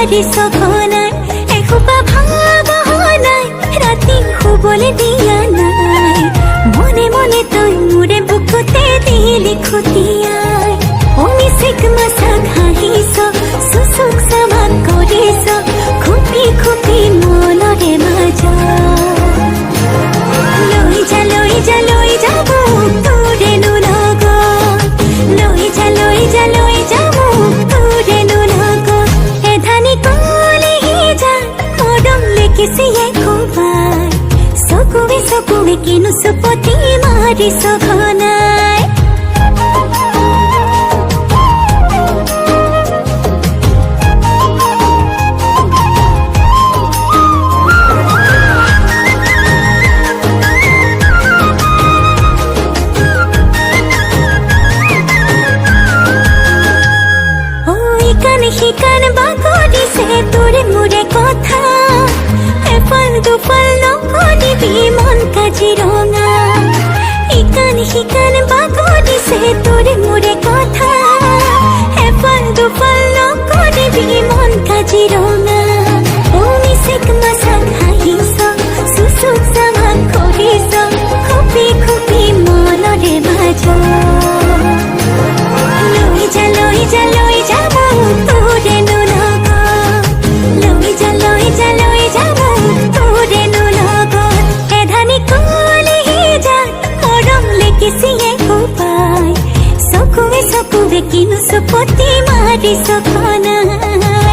মাৰি সঘনাই এসোপা ভাবনাই ৰাতি শুবলৈ দিয়া নাই মনে মনে তই মোৰে বুকুতে দিলি খুটিয়াই অমিছিক মাছাক হাঁহিছ চুচুক চামাক কৰিছ খুপি খুপি মনৰে মাজত লৈ যা মোক তোৰেনো লগত লৈ যা মোক তোৰেনো লগত এধানি কলেহি যা মৰম লিখিছিয়ে খুবাই চকুৱে কিনো চুপতি মাৰিছ ঘনাই শিকান বাগৰিছে তোৰে মোৰে কথা এফাল দুফাল নকৰিবি মন কাজিৰঙা শিকান বাগৰিছে তোৰে মোৰে কথা এফাল দুফাল নকৰিবি মন কাজিৰঙা অমিছিক মাছাক হাঁহিছ চুচুক চামাক কৰিছ খুপি খুপি মনৰে মাজত লৈ যা মোক তোৰেনো লগত লৈ যা মোক তোৰেনো লগত এধানি কলেহি যা মৰম লিখিছিয়ে খুবাই চকুৱে কিনো চুপতি মাৰিছ ঘনাই